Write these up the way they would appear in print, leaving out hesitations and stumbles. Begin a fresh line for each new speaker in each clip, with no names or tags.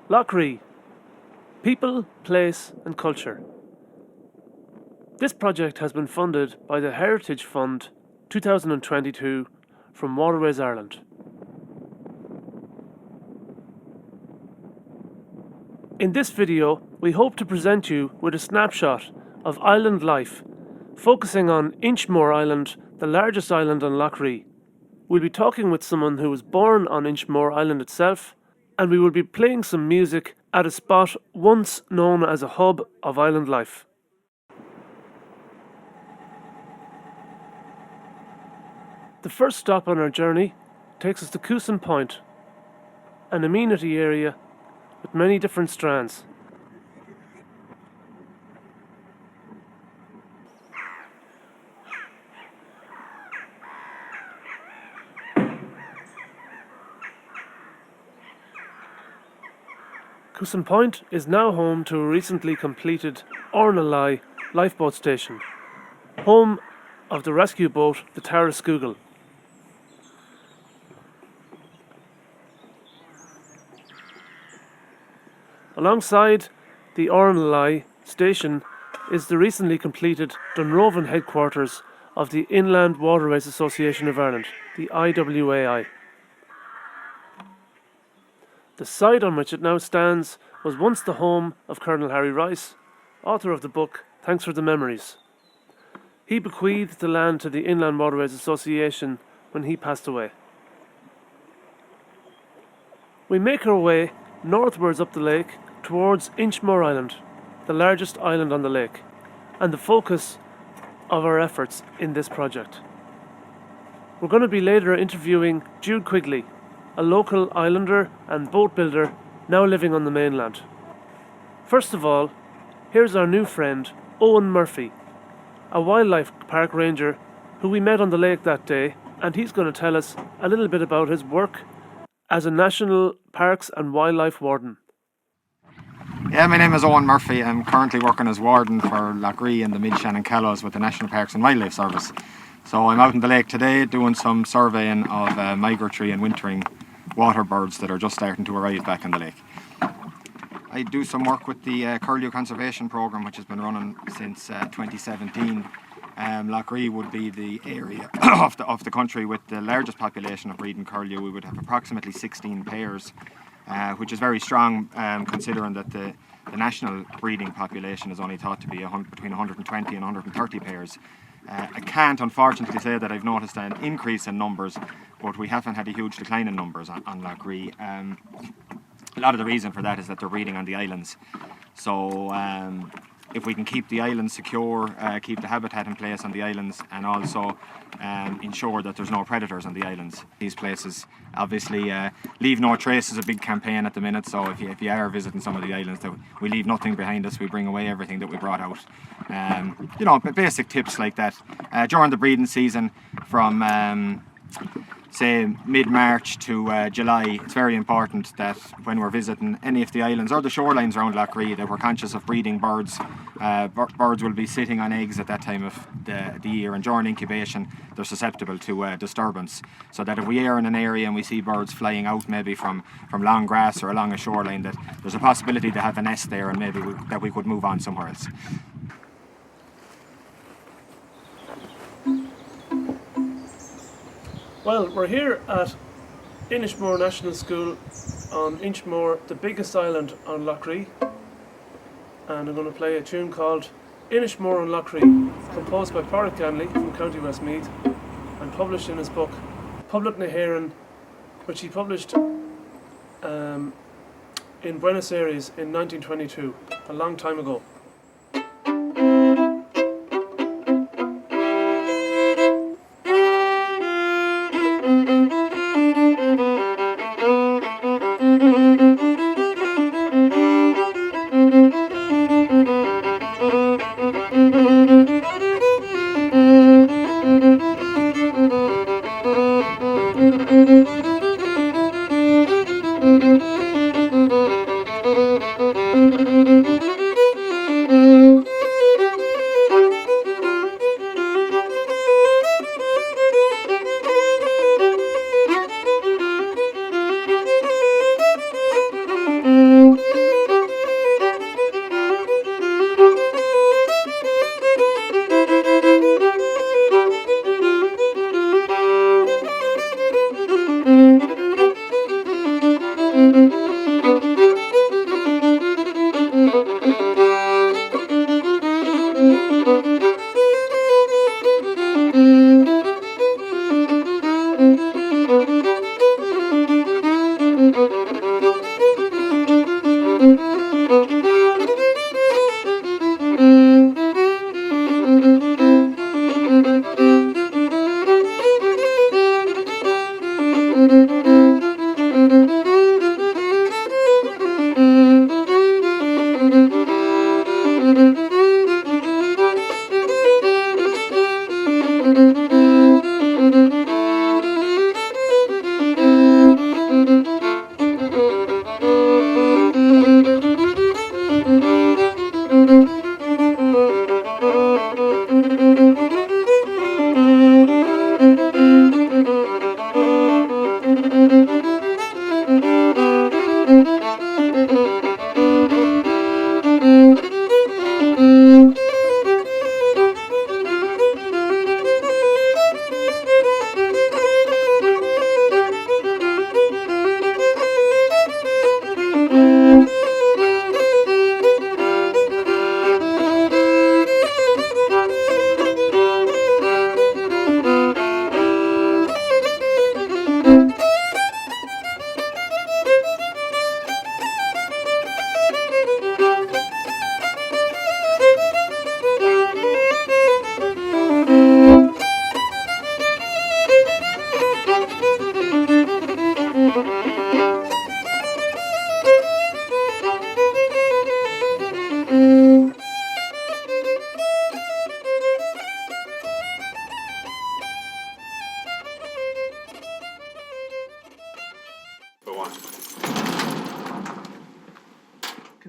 Lough Ree, People, Place and Culture. This project has been funded by the Heritage Fund 2022 from Waterways Ireland. In this video, we hope to present you with a snapshot of island life, focusing on Inchmore Island, the largest island on Lough Ree. We'll be talking with someone who was born on Inchmore Island itself, and we will be playing some music at a spot once known as a hub of island life. The first stop on our journey takes us to Cusheen Point, an amenity area with many different strands. Cusheen Point is now home to a recently completed Ornalai lifeboat station, home of the rescue boat the Tara Scoogall. Alongside the Ornalai station is the recently completed Dunrovan headquarters of the Inland Waterways Association of Ireland, the IWAI. The site on which it now stands was once the home of Colonel Harry Rice, author of the book Thanks for the Memories. He bequeathed the land to the Inland Waterways Association when he passed away. We make our way northwards up the lake towards Inchmore Island, the largest island on the lake, and the focus of our efforts in this project. We're going to be later interviewing Jude Quigley, a local islander and boat builder now living on the mainland. First of all, here's our new friend, Owen Murphy, a wildlife park ranger who we met on the lake that day, and he's going to tell us a little bit about his work as a National Parks and Wildlife Warden.
Yeah, my name is Owen Murphy. I'm currently working as Warden for Lough Ree and the mid-Shannon Callows with the National Parks and Wildlife Service. So I'm out in the lake today doing some surveying of migratory and wintering water birds that are just starting to arrive back in the lake. I do some work with the Curlew Conservation Programme, which has been running since 2017. Lough Ree would be the area of the country with the largest population of breeding curlew. We would have approximately 16 pairs, which is very strong considering that the national breeding population is only thought to be between 120 and 130 pairs. I can't unfortunately say that I've noticed an increase in numbers, but we haven't had a huge decline in numbers on Lough Ree. A lot of the reason for that is that they're breeding on the islands. So if we can keep the islands secure, keep the habitat in place on the islands, and also ensure that there's no predators on the islands. These places obviously Leave No Trace is a big campaign at the minute, so if you are visiting some of the islands, that we leave nothing behind us, we bring away everything that we brought out. Basic tips like that. During the breeding season from say mid-March to July, it's very important that when we're visiting any of the islands or the shorelines around Lough Ree that we're conscious of breeding birds. Birds will be sitting on eggs at that time of the year, and during incubation they're susceptible to disturbance. So that if we are in an area and we see birds flying out maybe from long grass or along a shoreline, that there's a possibility to have a nest there and maybe that we could move on somewhere else.
Well, we're here at Inchmore National School on Inchmore, the biggest island on Lough Ree, and I'm going to play a tune called Inchmore on Lough Ree, composed by Padraig Ganly from County Westmeath and published in his book Public na hÉireann, which he published in Buenos Aires in 1922, a long time ago.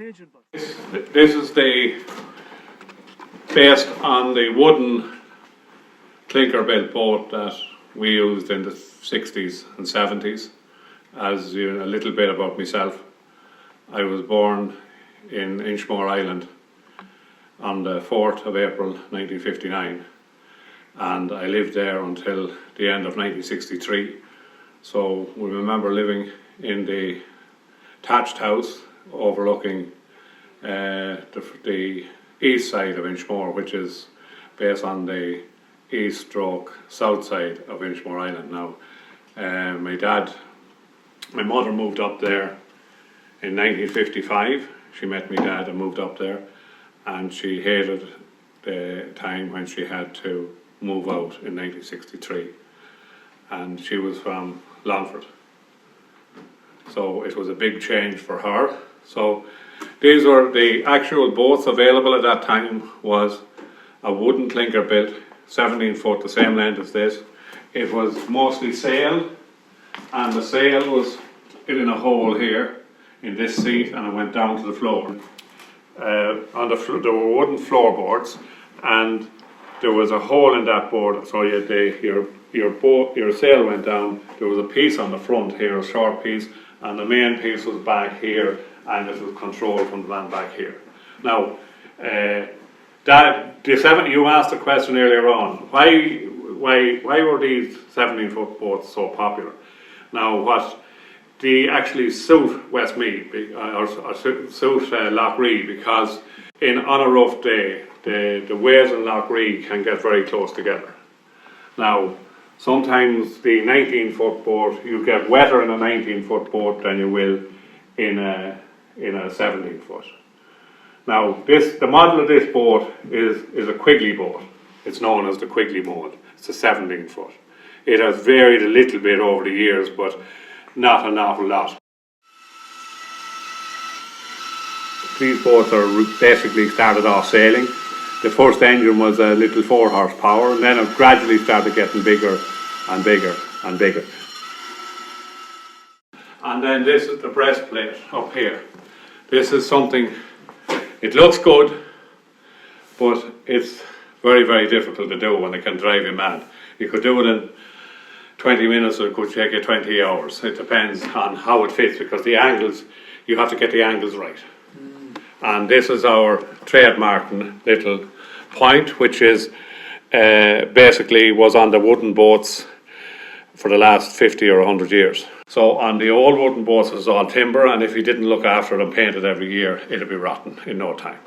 This is based on the wooden clinker built boat that we used in the 60s and 70s. As you know, a little bit about myself, I was born in Inchmore, Ireland on the 4th of April 1959, and I lived there until the end of 1963. So we remember living in the thatched house overlooking the east side of Inchmore, which is based on the east/south side of Inchmore Island now. My mother moved up there in 1955. She met my dad and moved up there, and she hated the time when she had to move out in 1963. And she was from Longford. So it was a big change for her. So these were the actual boats available at that time. Was a wooden clinker built, 17 foot, the same length as this. It was mostly sail, and the sail was in a hole here in this seat, and it went down to the floor. There were wooden floorboards, and there was a hole in that board, so your sail went down. There was a piece on the front here, a short piece, and the main piece was back here, and it was controlled from the man back here. Now, you asked a question earlier on. Why were these 17-foot boats so popular? Now, what they actually suit Westmeath or suit Lough Ree, because on a rough day, the waves in Lough Ree can get very close together. Now, sometimes the 19-foot boat, you get wetter in a 19-foot boat than you will in a 17-foot. Now, the model of this boat is a Quigley boat. It's known as the Quigley boat. It's a 17-foot. It has varied a little bit over the years, but not an awful lot. These boats are basically started off sailing. The first engine was a little 4 horsepower, and then it gradually started getting bigger and bigger and bigger. And then this is the breastplate up here. This is something, it looks good, but it's very, very difficult to do, and it can drive you mad. You could do it in 20 minutes, or it could take you 20 hours. It depends on how it fits, because the angles, you have to get the angles right. And this is our trademark little point, which is basically was on the wooden boats for the last 50 or 100 years. So on the old wooden boats it was all timber, and if you didn't look after it and paint it every year, it'll be rotten in no time.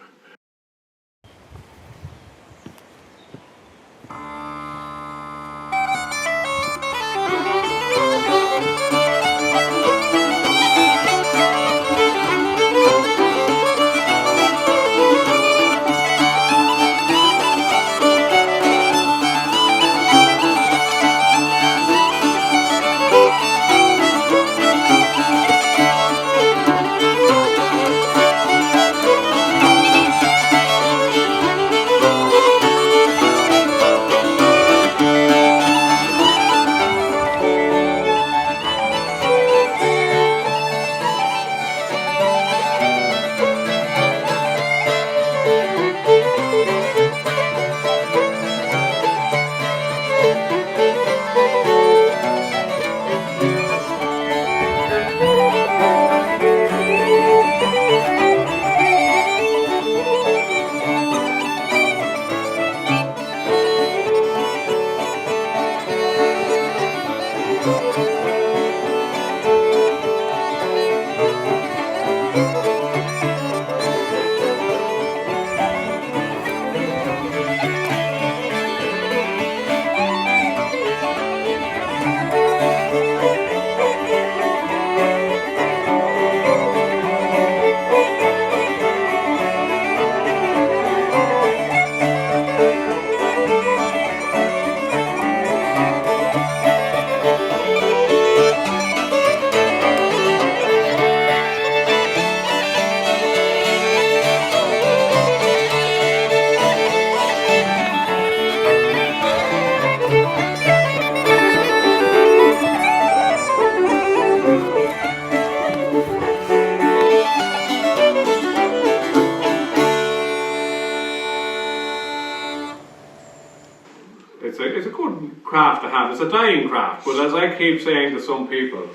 it's a good craft to have. It's a dying craft, but as I keep saying to some people,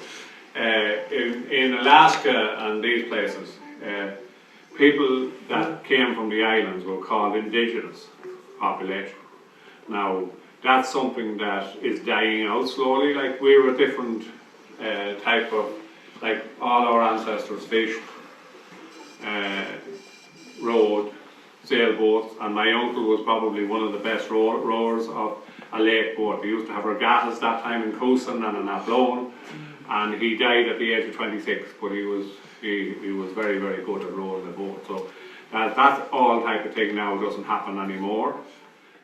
in Alaska and these places, people that came from the islands were called indigenous population. Now, that's something that is dying out slowly. Like, we were a different type of, like, all our ancestors fished, rowed, sailboats, and my uncle was probably one of the best rowers of a lake boat. We used to have regattas that time in Cusheen and in Athlone, and he died at the age of 26, but he was very, very good at rowing a boat. So that all type of thing now doesn't happen anymore.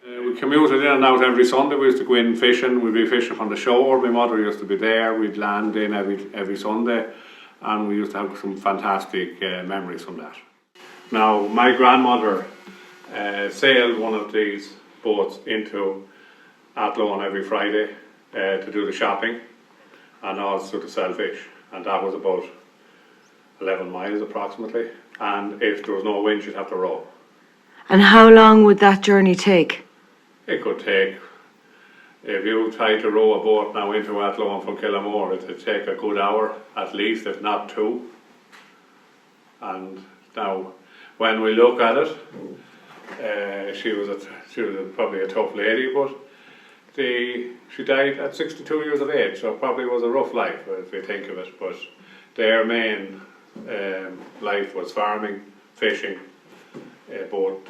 We commuted in and out every Sunday. We used to go in fishing. We'd be fishing from the shore. My mother used to be there. We'd land in every Sunday, and we used to have some fantastic memories from that. Now, my grandmother sailed one of these boats into Athlone every Friday to do the shopping and also to sell fish, and that was about 11 miles approximately, and if there was no wind she'd have to row.
And how long would that journey take?
It could take, if you tried to row a boat now into Athlone from Killamore, it would take a good hour at least, if not 2. And now, when we look at it, she was probably a tough lady, but she died at 62 years of age, so it probably was a rough life if you think of it. But their main life was farming, fishing, both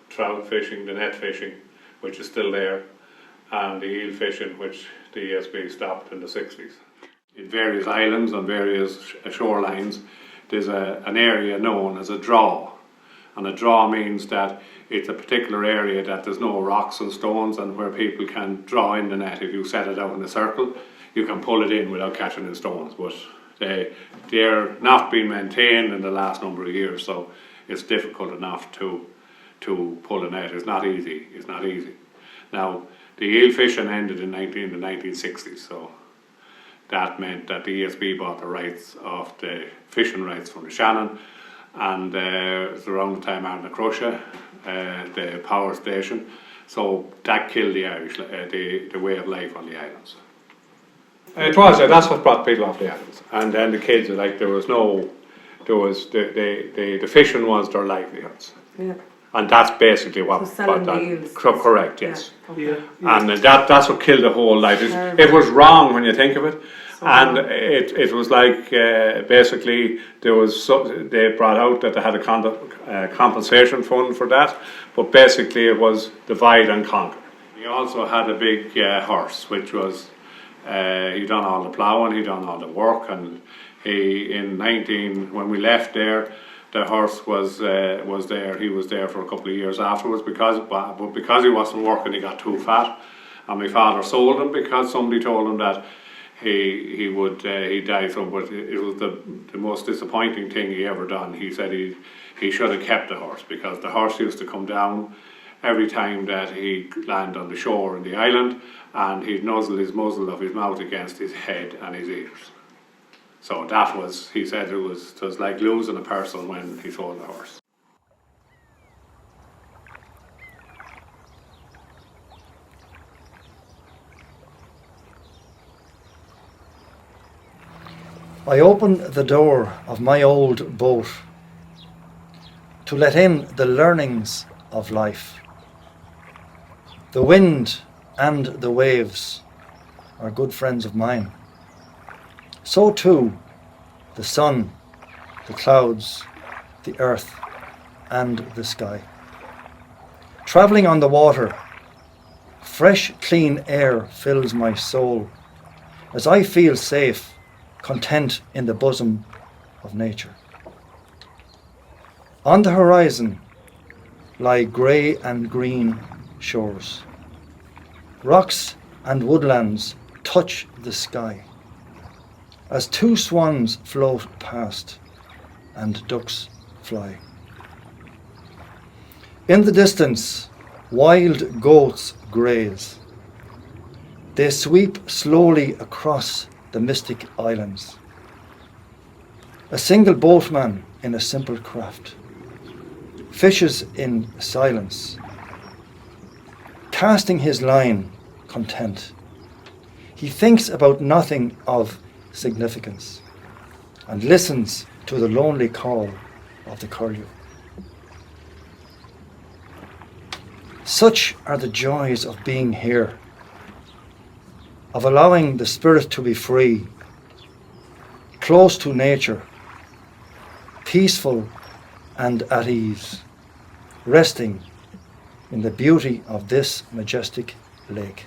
trout fishing, the net fishing, which is still there, and the eel fishing, which the ESB stopped in the 60s. In various islands and various shorelines, there's an area known as a draw. And a draw means that it's a particular area that there's no rocks and stones, and where people can draw in the net. If you set it out in a circle, you can pull it in without catching the stones. But they're not being maintained in the last number of years, so it's difficult enough to pull a net. It's not easy. It's not easy. Now, the eel fishing ended in the 1960s, so that meant that the ESB bought the rights of the fishing rights from the Shannon, and it was around the time Aine Crusher, the power station. So that killed the Irish, the way of life on the islands. It was, that's what brought people off the islands. And then the kids, like, the fishing was their livelihoods. Yeah. And that's basically what correct, yes.
Yeah. Okay.
And that's what killed the whole life. It was wrong when you think of it. And it was like basically they brought out that they had a compensation fund for that, but basically it was divide and conquer. He also had a big horse, which was he done all the ploughing, he done all the work, and when we left there, the horse was there. He was there for a couple of years afterwards because he wasn't working, he got too fat, and my father sold him because somebody told him that he died from. But it was the most disappointing thing he ever done. He said he should have kept the horse, because the horse used to come down every time that he landed on the shore in the island, and he'd nuzzle his muzzle of his mouth against his head and his ears. So that was, he said, it was like losing a person when he sold the horse.
I opened the door of my old boat to let in the learnings of life. The wind and the waves are good friends of mine. So too the sun, the clouds, the earth and the sky. Travelling on the water, fresh clean air fills my soul as I feel safe, content in the bosom of nature. On the horizon lie grey and green shores. Rocks and woodlands touch the sky as two swans float past and ducks fly. In the distance, wild goats graze. They sweep slowly across the mystic islands. A single boatman in a simple craft fishes in silence, casting his line content. He thinks about nothing of significance and listens to the lonely call of the curlew. Such are the joys of being here, of allowing the spirit to be free, close to nature, peaceful and at ease, resting in the beauty of this majestic lake.